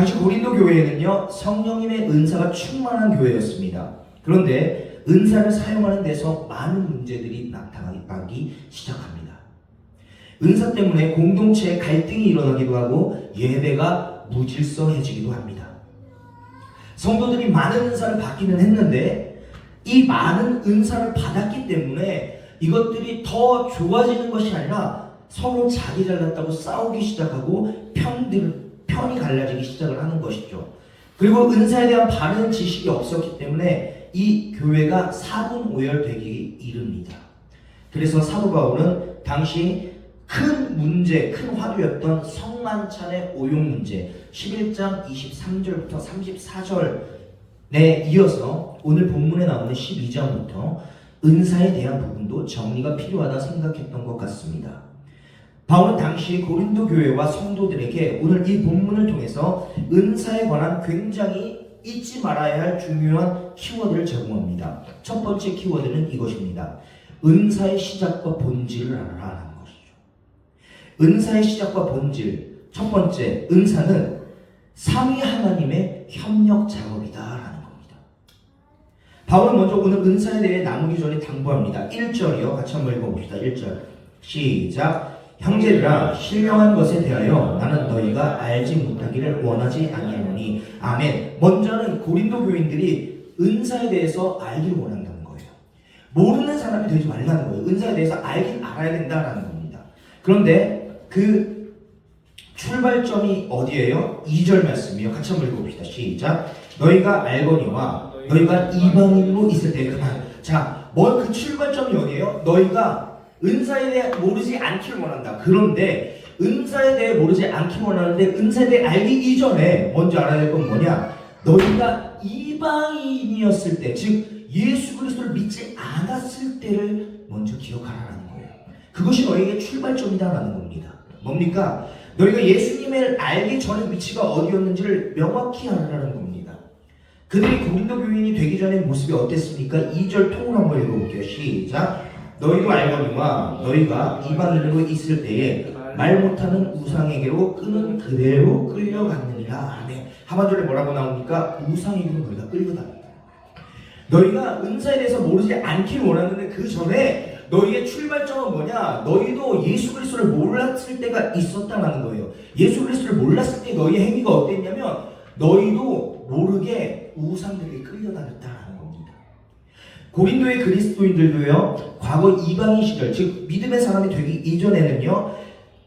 당시 고린도 교회에는요, 성령님의 은사가 충만한 교회였습니다. 그런데 은사를 사용하는 데서 많은 문제들이 나타나기 시작합니다. 은사 때문에 공동체에 갈등이 일어나기도 하고 예배가 무질서해지기도 합니다. 성도들이 많은 은사를 받기는 했는데 이 많은 은사를 받았기 때문에 이것들이 더 좋아지는 것이 아니라 서로 자기 잘났다고 싸우기 시작하고 편이 갈라지기 시작을 하는 것이죠. 그리고 은사에 대한 바른 지식이 없었기 때문에 이 교회가 사분오열되기 이릅니다. 그래서 사도 바울은 당시 큰 문제, 큰 화두였던 성만찬의 오용 문제 11장 23절부터 34절에 이어서 오늘 본문에 나오는 12장부터 은사에 대한 부분도 정리가 필요하다 생각했던 것 같습니다. 바울은 당시 고린도 교회와 성도들에게 오늘 이 본문을 통해서 은사에 관한 굉장히 잊지 말아야 할 중요한 키워드를 제공합니다. 첫 번째 키워드는 이것입니다. 은사의 시작과 본질을 알아라는 것이죠. 은사의 시작과 본질. 첫 번째, 은사는 삼위 하나님의 협력 작업이다라는 겁니다. 바울은 먼저 오늘 은사에 대해 나누기 전에 당부합니다. 1절이요. 같이 한번 읽어봅시다. 1절. 시작. 형제들아, 신령한 것에 대하여 나는 너희가 알지 못하기를 원하지 아니하노니. 아멘. 먼저는 고린도 교인들이 은사에 대해서 알기를 원한다는 거예요. 모르는 사람이 되지 말라는 거예요. 은사에 대해서 알긴 알아야 된다는 겁니다. 그런데 그 출발점이 어디예요? 2절 말씀이요. 같이 한번 읽어봅시다. 시작. 너희가 알거니와 너희가 이방인으로 있을 때 그만. 자, 그 출발점이 어디예요? 너희가 은사에 대해 모르지 않기를 원한다. 그런데 은사에 대해 모르지 않기를 원하는데 은사에 대해 알기 이전에 먼저 알아야 될 건 뭐냐? 너희가 이방인이었을 때, 즉 예수 그리스도를 믿지 않았을 때를 먼저 기억하라는 거예요. 그것이 너희에게 출발점이다라는 겁니다. 뭡니까? 너희가 예수님을 알기 전의 위치가 어디였는지를 명확히 알아라는 겁니다. 그들이 고린도 교인이 되기 전의 모습이 어땠습니까? 2절 통으로 한번 읽어볼게요. 시작. 너희도 알거니와 너희가 이방인으로 있을 때에 말 못하는 우상에게로 끄는 그대로 끌려갔느니라. 아멘. 하반절에 뭐라고 나옵니까? 우상에게로 너희가 끌려다녔다. 너희가 은사에 대해서 모르지 않기를 원하는데 그 전에 너희의 출발점은 뭐냐? 너희도 예수 그리스도를 몰랐을 때가 있었다는 거예요. 예수 그리스도를 몰랐을 때 너희의 행위가 어땠냐면 너희도 모르게 우상들에게 끌려다녔다는 겁니다. 고린도의 그리스도인들도요, 과거 이방인 시절, 즉 믿음의 사람이 되기 이전에는요,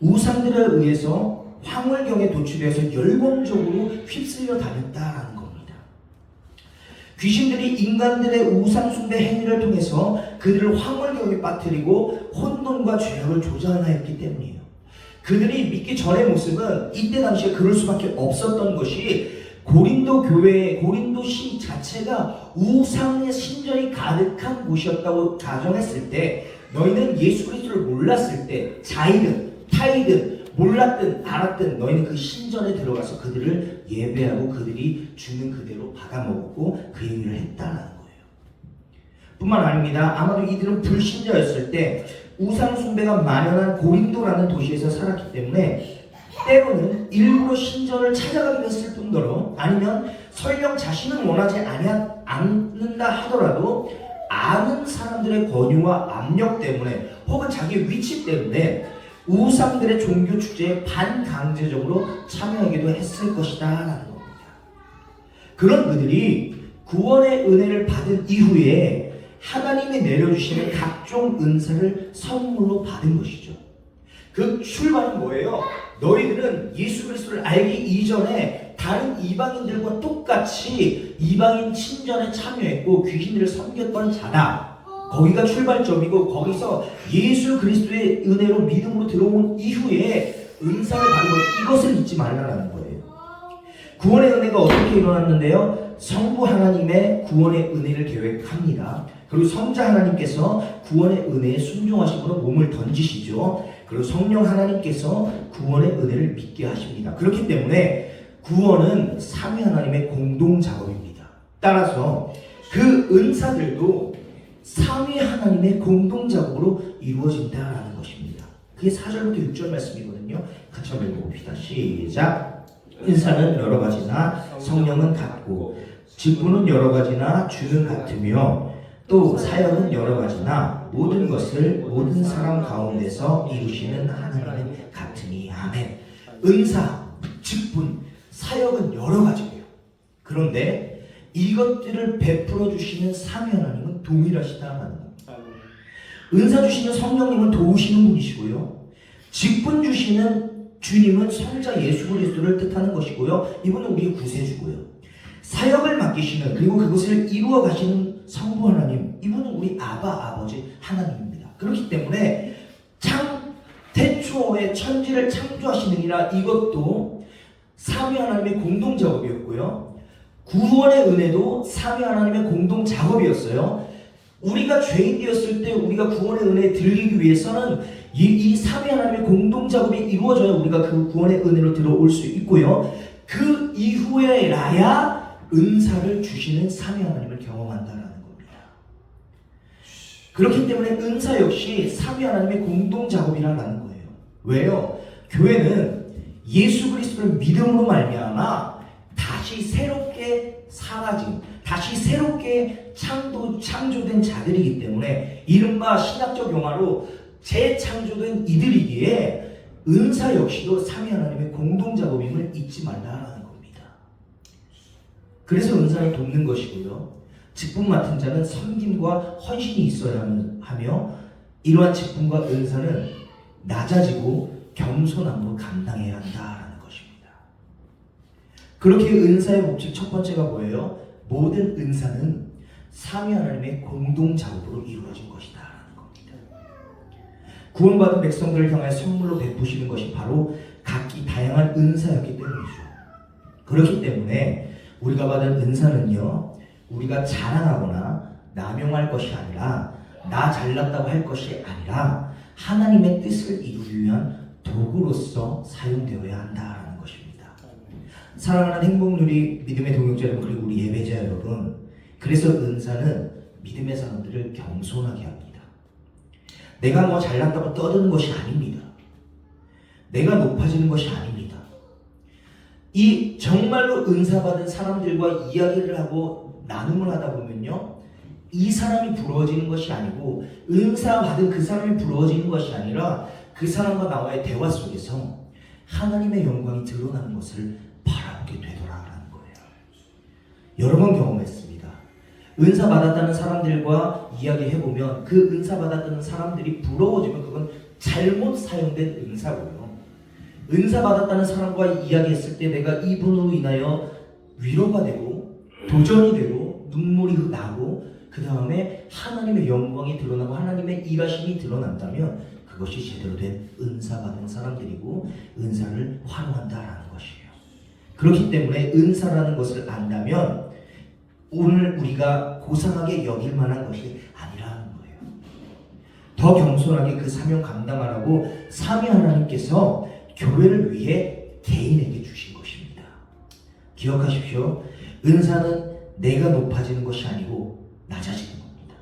우상들에 의해서 황홀경에 도취되어서 열광적으로 휩쓸려 다녔다라는 겁니다. 귀신들이 인간들의 우상숭배 행위를 통해서 그들을 황홀경에 빠뜨리고 혼돈과 죄악을 조장하였기 때문이에요. 그들이 믿기 전의 모습은 이때 당시에 그럴 수밖에 없었던 것이 고린도 교회, 고린도시 자체가 우상의 신전이 가득한 곳이었다고 가정했을 때, 너희는 예수 그리스도를 몰랐을 때, 자이든 타이든 몰랐든 알았든 너희는 그 신전에 들어가서 그들을 예배하고 그들이 주는 그대로 받아먹었고 그 행위를 했다는 거예요. 뿐만 아닙니다. 아마도 이들은 불신자였을 때 우상 숭배가 만연한 고린도라는 도시에서 살았기 때문에 때로는 일부러 신전을 찾아가기도 했을 뿐더러 아니면 설령 자신은 원하지 않는다 하더라도 아는 사람들의 권유와 압력 때문에 혹은 자기의 위치 때문에 우상들의 종교 축제에 반강제적으로 참여하기도 했을 것이다 라는 겁니다. 그런 그들이 구원의 은혜를 받은 이후에 하나님이 내려주시는 각종 은사를 선물로 받은 것이죠. 그 출발은 뭐예요? 너희들은 예수 그리스도를 알기 이전에 다른 이방인들과 똑같이 이방인 친전에 참여했고 귀신들을 섬겼던 자다. 거기가 출발점이고 거기서 예수 그리스도의 은혜로 믿음으로 들어온 이후에 은사를 받은 것, 이것을 잊지 말라는 거예요. 구원의 은혜가 어떻게 일어났는데요? 성부 하나님의 구원의 은혜를 계획합니다. 그리고 성자 하나님께서 구원의 은혜에 순종하심으로 몸을 던지시죠. 그리고 성령 하나님께서 구원의 은혜를 믿게 하십니다. 그렇기 때문에 구원은 삼위 하나님의 공동 작업입니다. 따라서 그 은사들도 삼위 하나님의 공동 작업으로 이루어진다라는 것입니다. 그게 4절부터 6절 말씀이거든요. 같이 한번 읽어봅시다. 시작. 은사는 여러 가지나 성령은 같고 직분은 여러 가지나 주는 같으며 또 사역은 여러 가지나 모든 것을 모든 사람 가운데서 이루시는 하나님은 같으니. 아멘. 은사, 직분, 사역은 여러 가지고요. 그런데 이것들을 베풀어 주시는 삼위 하나님은 동일하시다는 겁니다. 은사 주시는 성령님은 도우시는 분이시고요. 직분 주시는 주님은 성자 예수 그리스도를 뜻하는 것이고요. 이분은 우리의 구세주고요. 사역을 맡기시는, 그리고 그것을 이루어 가시는 성부 하나님, 이분은 우리 아버지 하나님입니다. 그렇기 때문에 태초에 천지를 창조하시느니라, 이것도 삼위 하나님의 공동 작업이었고요. 구원의 은혜도 삼위 하나님의 공동 작업이었어요. 우리가 죄인 되었을 때 우리가 구원의 은혜에 들리기 위해서는 이 삼위 하나님의 공동 작업이 이루어져야 우리가 그 구원의 은혜로 들어올 수 있고요. 그 이후에라야 은사를 주시는 삼위 하나님을 경험한다라는 겁니다. 그렇기 때문에 은사 역시 삼위 하나님의 공동 작업이라는 거예요. 왜요? 교회는 예수 그리스도를 믿음으로 말미암아 다시 새롭게 사라진, 다시 새롭게 창조된 자들이기 때문에 이른바 신학적 용어로 재창조된 이들이기에 은사 역시도 삼위 하나님의 공동 작업임을 잊지 말라라는 겁니다. 그래서 은사를 돕는 것이고요. 직분 맡은 자는 섬김과 헌신이 있어야 하며 이러한 직분과 은사는 낮아지고 겸손함으로 감당해야 한다라는 것입니다. 그렇게 은사의 목적 첫 번째가 뭐예요? 모든 은사는 삼위 하나님의 공동 작업으로 이루어진 것이다라는 겁니다. 구원받은 백성들을 향해 선물로 베푸시는 것이 바로 각기 다양한 은사였기 때문이죠. 그렇기 때문에 우리가 받은 은사는요, 우리가 자랑하거나 남용할 것이 아니라, 나 잘났다고 할 것이 아니라 하나님의 뜻을 이루기 위한 도구로서 사용되어야 한다라는 것입니다. 사랑하는 행복누리 믿음의 동역자 여러분, 그리고 우리 예배자 여러분, 그래서 은사는 믿음의 사람들을 겸손하게 합니다. 내가 뭐 잘났다고 떠드는 것이 아닙니다. 내가 높아지는 것이 아닙니다. 이 정말로 은사받은 사람들과 이야기를 하고 나눔을 하다 보면요, 이 사람이 부러워지는 것이 아니고 은사받은 그 사람이 부러워지는 것이 아니라 그 사람과 나와의 대화 속에서 하나님의 영광이 드러나는 것을 바라보게 되더라라는 거예요. 여러 번 경험했습니다. 은사 받았다는 사람들과 이야기해보면 그 은사 받았다는 사람들이 부러워지면 그건 잘못 사용된 은사고요. 은사 받았다는 사람과 이야기했을 때 내가 이분으로 인하여 위로가 되고 도전이 되고 눈물이 나고 그 다음에 하나님의 영광이 드러나고 하나님의 일하심이 드러난다면 그것이 제대로 된 은사 받은 사람들이고 은사를 활용한다라는 것이에요. 그렇기 때문에 은사라는 것을 안다면 오늘 우리가 고상하게 여길 만한 것이 아니라는 거예요. 더 겸손하게 그 사명 감당하라고 삼위 하나님께서 교회를 위해 개인에게 주신 것입니다. 기억하십시오. 은사는 내가 높아지는 것이 아니고 낮아지는 겁니다.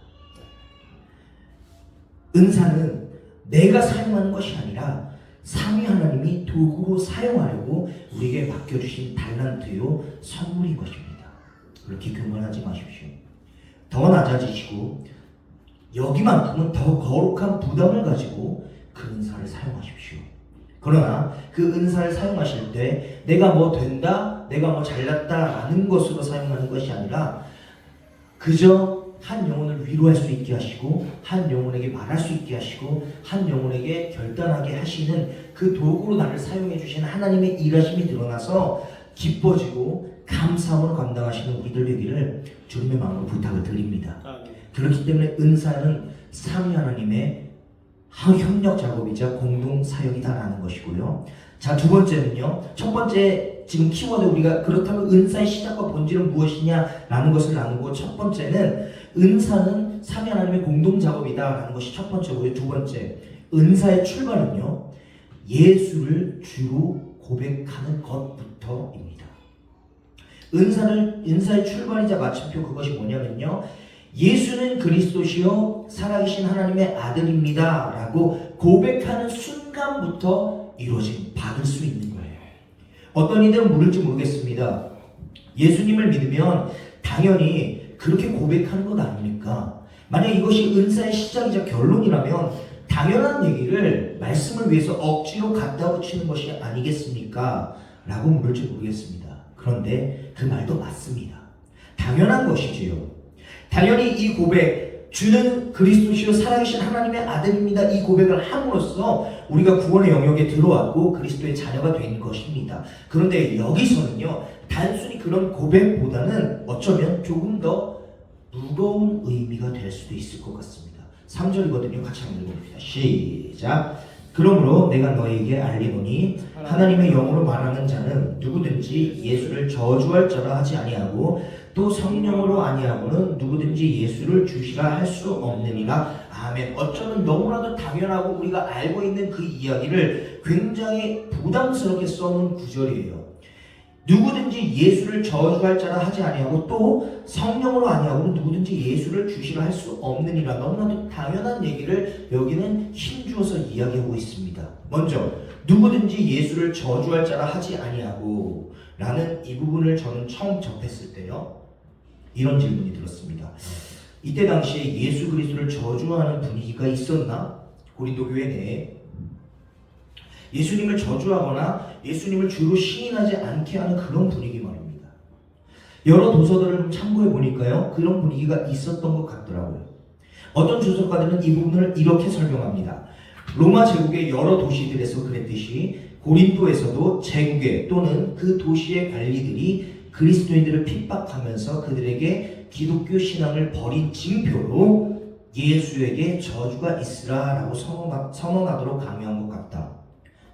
은사는 내가 사용하는 것이 아니라 삼위 하나님이 도구로 사용하려고 우리에게 맡겨주신 달란트요 선물인 것입니다. 그렇게 교만하지 마십시오. 더 낮아지시고 여기만큼은 더 거룩한 부담을 가지고 그 은사를 사용하십시오. 그러나 그 은사를 사용하실 때 내가 뭐 된다, 내가 뭐 잘났다라는 것으로 사용하는 것이 아니라 그저 한 영혼을 위로할 수 있게 하시고 한 영혼에게 말할 수 있게 하시고 한 영혼에게 결단하게 하시는 그 도구로 나를 사용해 주신 하나님의 일하심이 드러나서 기뻐지고 감사함으로 감당하시는 우리들 되기를 주님의 마음으로 부탁을 드립니다. 그렇기 때문에 은사는 삼위 하나님의 협력 작업이자 공동 사역이다라는 것이고요. 자, 두 번째는요. 첫 번째 지금 키워드 우리가 그렇다면 은사의 시작과 본질은 무엇이냐라는 것을 나누고, 첫 번째는 은사는 삼위 하나님의 공동 작업이다라는 것이 첫 번째고요. 두 번째, 은사의 출발은요, 예수를 주로 고백하는 것부터입니다. 은사의 출발이자 마침표, 그것이 뭐냐면요, 예수는 그리스도시요 살아계신 하나님의 아들입니다 라고 고백하는 순간부터 이루어진, 받을 수 있는 거예요. 어떤 이들은 물을지 모르겠습니다. 예수님을 믿으면 당연히 그렇게 고백하는 것 아닙니까? 만약 이것이 은사의 시작이자 결론이라면 당연한 얘기를 말씀을 위해서 억지로 갖다 붙이는 것이 아니겠습니까? 라고 물을지 모르겠습니다. 그런데 그 말도 맞습니다. 당연한 것이지요. 당연히 이 고백, 주는 그리스도시요 살아계신 하나님의 아들입니다. 이 고백을 함으로써 우리가 구원의 영역에 들어왔고 그리스도의 자녀가 된 것입니다. 그런데 여기서는요, 단순히 그런 고백보다는 어쩌면 조금 더 무거운 의미가 될 수도 있을 것 같습니다. 3절이거든요. 같이 한번 읽어봅시다. 시작. 그러므로 내가 너에게 알리노니 하나님의 영으로 말하는 자는 누구든지 예수를 저주할 자라 하지 아니하고 또 성령으로 아니하고는 누구든지 예수를 주시라 할 수 없느니라. 아멘. 어쩌면 너무나도 당연하고 우리가 알고 있는 그 이야기를 굉장히 부담스럽게 써놓은 구절이에요. 누구든지 예수를 저주할 자라 하지 아니하고 또 성령으로 아니하고는 누구든지 예수를 주시라 할 수 없느니라. 너무나도 당연한 얘기를 여기는 힘주어서 이야기하고 있습니다. 먼저 누구든지 예수를 저주할 자라 하지 아니하고 라는 이 부분을 저는 처음 접했을 때요, 이런 질문이 들었습니다. 이때 당시에 예수 그리스도를 저주하는 분위기가 있었나? 고린도 교회 내에 예수님을 저주하거나 예수님을 주로 시인하지 않게 하는 그런 분위기 말입니다. 여러 도서들을 좀 참고해 보니까요, 그런 분위기가 있었던 것 같더라고요. 어떤 주석가들은 이 부분을 이렇게 설명합니다. 로마 제국의 여러 도시들에서 그랬듯이 고린도에서도 제국의 또는 그 도시의 관리들이 그리스도인들을 핍박하면서 그들에게 기독교 신앙을 버린 징표로 예수에게 저주가 있으라 라고 선언하도록 강요한 것 같다.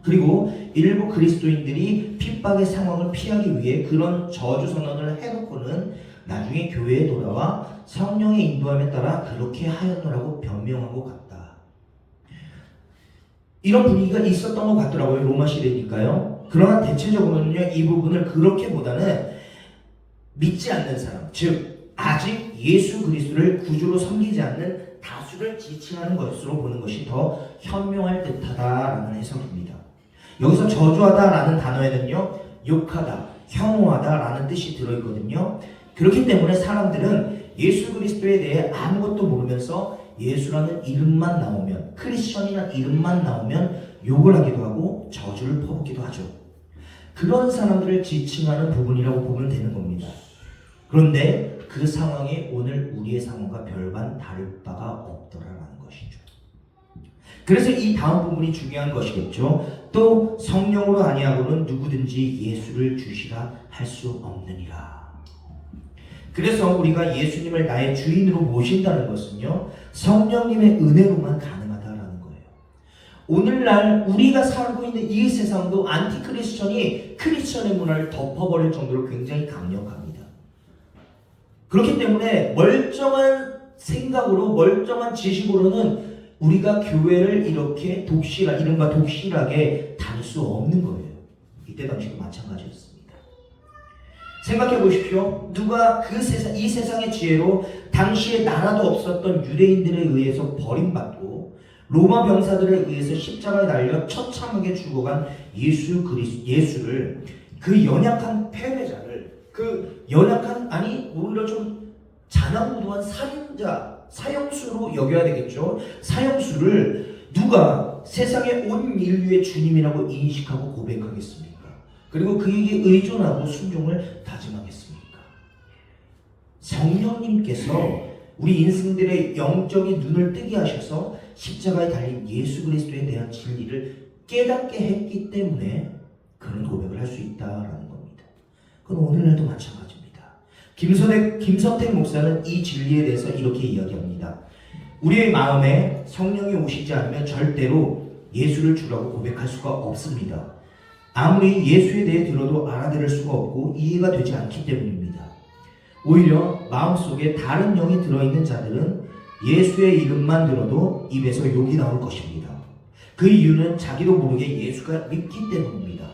그리고 일부 그리스도인들이 핍박의 상황을 피하기 위해 그런 저주 선언을 해놓고는 나중에 교회에 돌아와 성령의 인도함에 따라 그렇게 하였노라고 변명한 것 같다. 이런 분위기가 있었던 것 같더라고요. 로마 시대니까요. 그러나 대체적으로는요, 이 부분을 그렇게보다는 믿지 않는 사람, 즉 아직 예수 그리스도를 구주로 섬기지 않는 다수를 지칭하는 것으로 보는 것이 더 현명할 듯하다라는 해석입니다. 여기서 저주하다라는 단어에는요, 욕하다, 혐오하다라는 뜻이 들어있거든요. 그렇기 때문에 사람들은 예수 그리스도에 대해 아무것도 모르면서 예수라는 이름만 나오면, 크리스천이라는 이름만 나오면 욕을 하기도 하고 저주를 퍼붓기도 하죠. 그런 사람들을 지칭하는 부분이라고 보면 되는 겁니다. 그런데 그 상황이 오늘 우리의 상황과 별반 다를 바가 없더라라는 것이죠. 그래서 이 다음 부분이 중요한 것이겠죠. 또 성령으로 아니하고는 누구든지 예수를 주시라 할 수 없느니라. 그래서 우리가 예수님을 나의 주인으로 모신다는 것은요, 성령님의 은혜로만 가능하다라는 거예요. 오늘날 우리가 살고 있는 이 세상도 안티크리스천이 크리스천의 문화를 덮어버릴 정도로 굉장히 강력합니다. 그렇기 때문에 멀쩡한 생각으로, 멀쩡한 지식으로는 우리가 교회를 이렇게 이른바 독실하게 다닐 수 없는 거예요. 이때 당시도 마찬가지였습니다. 생각해 보십시오. 누가 이 세상의 지혜로 당시에 나라도 없었던 유대인들에 의해서 버림받고 로마 병사들에 의해서 십자가에 달려 처참하게 죽어간 예수를, 그 연약한 패배자를, 그 연약한, 오히려 좀 잔악무도한 살인자, 사형수로 여겨야 되겠죠. 사형수를 누가 세상의 온 인류의 주님이라고 인식하고 고백하겠습니까? 그리고 그에게 의존하고 순종을 다짐하겠습니까? 성령님께서 우리 인생들의 영적인 눈을 뜨게 하셔서 십자가에 달린 예수 그리스도에 대한 진리를 깨닫게 했기 때문에 그런 고백을 할 수 있다라는 겁니다. 그건 오늘날도 마찬가지입니다. 김선택 목사는 이 진리에 대해서 이렇게 이야기합니다. 우리의 마음에 성령이 오시지 않으면 절대로 예수를 주라고 고백할 수가 없습니다. 아무리 예수에 대해 들어도 알아들을 수가 없고 이해가 되지 않기 때문입니다. 오히려 마음속에 다른 영이 들어있는 자들은 예수의 이름만 들어도 입에서 욕이 나올 것입니다. 그 이유는 자기도 모르게 예수가 믿기 때문입니다.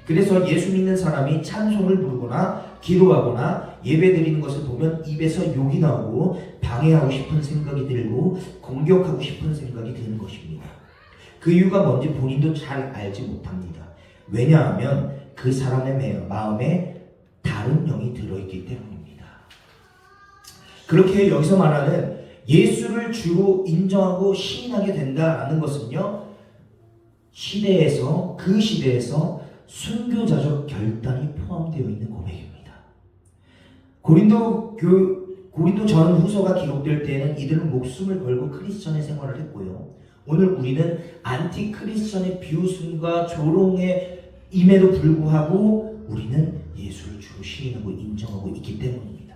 그래서 예수 믿는 사람이 찬송을 부르거나 기도하거나 예배드리는 것을 보면 입에서 욕이 나오고 방해하고 싶은 생각이 들고 공격하고 싶은 생각이 드는 것입니다. 그 이유가 뭔지 본인도 잘 알지 못합니다. 왜냐하면 그 사람의 마음에 다른 영이 들어있기 때문입니다. 그렇게 여기서 말하는 예수를 주로 인정하고 시인하게 된다라는 것은요, 그 시대에서 순교자적 결단이 포함되어 있는 고백입니다. 고린도 전 후서가 기록될 때에는 이들은 목숨을 걸고 크리스천의 생활을 했고요. 오늘 우리는 안티 크리스천의 비웃음과 조롱에 임에도 불구하고 우리는 예수를 주로 시인하고 인정하고 있기 때문입니다.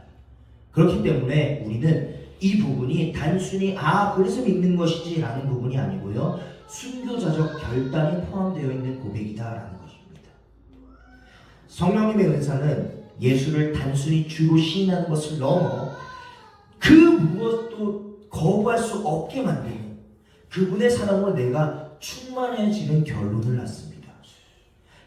그렇기 때문에 우리는 이 부분이 단순히 그래서 믿는 것이지 라는 부분이 아니고요, 순교자적 결단이 포함되어 있는 고백이다 라는 것입니다. 성령님의 은사는 예수를 단순히 주로 시인하는 것을 넘어 그 무엇도 거부할 수 없게 만드는 그분의 사랑으로 내가 충만해지는 결론을 낳습니다.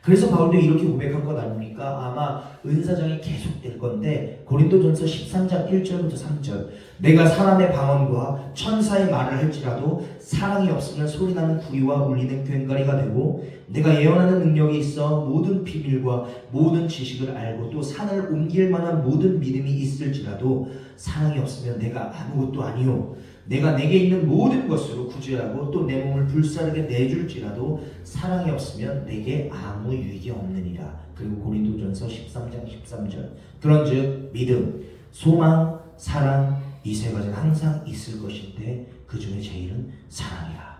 그래서 바울도 이렇게 고백한 것 아닙니까? 아마 은사장이 계속될 건데 고린도전서 13장 1절부터 3절, 내가 사람의 방언과 천사의 말을 할지라도 사랑이 없으면 소리나는 구리와 울리는 꽹과리가 되고, 내가 예언하는 능력이 있어 모든 비밀과 모든 지식을 알고 또 산을 옮길 만한 모든 믿음이 있을지라도 사랑이 없으면 내가 아무것도 아니요, 내가 내게 있는 모든 것으로 구제하고 또 내 몸을 불사르게 내줄지라도 사랑이 없으면 내게 아무 유익이 없느니라. 그리고 고린도전서 13장 13절, 그런즉 믿음, 소망, 사랑 이 세 가지는 항상 있을 것인데 그 중에 제일은 사랑이라.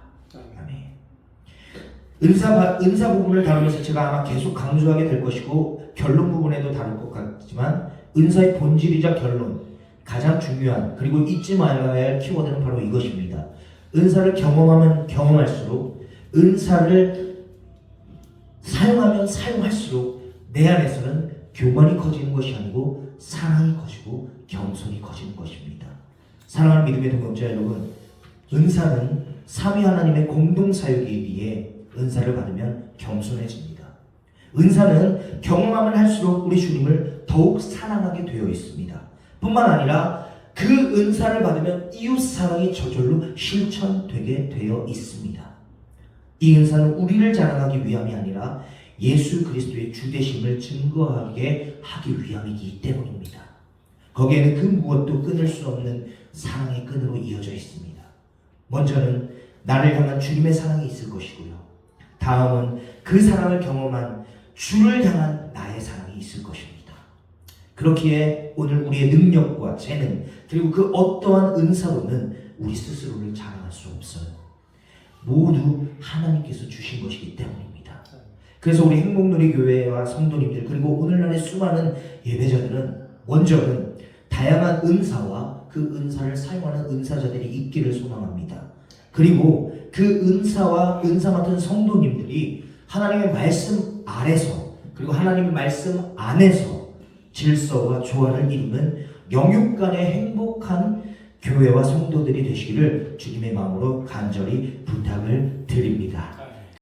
아멘. 은사 부분을 다루면서 제가 아마 계속 강조하게 될 것이고 결론 부분에도 다룰 것 같지만, 은사의 본질이자 결론, 가장 중요한 그리고 잊지 말아야 할 키워드는 바로 이것입니다. 은사를 경험하면 경험할수록, 은사를 사용하면 사용할수록 내 안에서는 교만이 커지는 것이 아니고 사랑이 커지고 겸손이 커지는 것입니다. 사랑하는 믿음의 동역자 여러분, 은사는 삼위 하나님의 공동 사역에 비해 은사를 받으면 겸손해집니다. 은사는 경험함을 할수록 우리 주님을 더욱 사랑하게 되어 있습니다. 뿐만 아니라 그 은사를 받으면 이웃 사랑이 저절로 실천되게 되어 있습니다. 이 은사는 우리를 자랑하기 위함이 아니라 예수 그리스도의 주되심을 증거하게 하기 위함이기 때문입니다. 거기에는 그 무엇도 끊을 수 없는 사랑의 끈으로 이어져 있습니다. 먼저는 나를 향한 주님의 사랑이 있을 것이고요, 다음은 그 사랑을 경험한 주를 향한 나의 사랑이 있을 것입니다. 그렇기에 오늘 우리의 능력과 재능 그리고 그 어떠한 은사로는 우리 스스로를 자랑할 수 없어요. 모두 하나님께서 주신 것이기 때문입니다. 그래서 우리 행복누리교회와 성도님들 그리고 오늘날의 수많은 예배자들은 먼저는 다양한 은사와 그 은사를 사용하는 은사자들이 있기를 소망합니다. 그리고 그 은사와 은사 맡은 성도님들이 하나님의 말씀 아래서 그리고 하나님의 말씀 안에서 질서와 조화를 이루는 영육 간의 행복한 교회와 성도들이 되시기를 주님의 마음으로 간절히 부탁을 드립니다.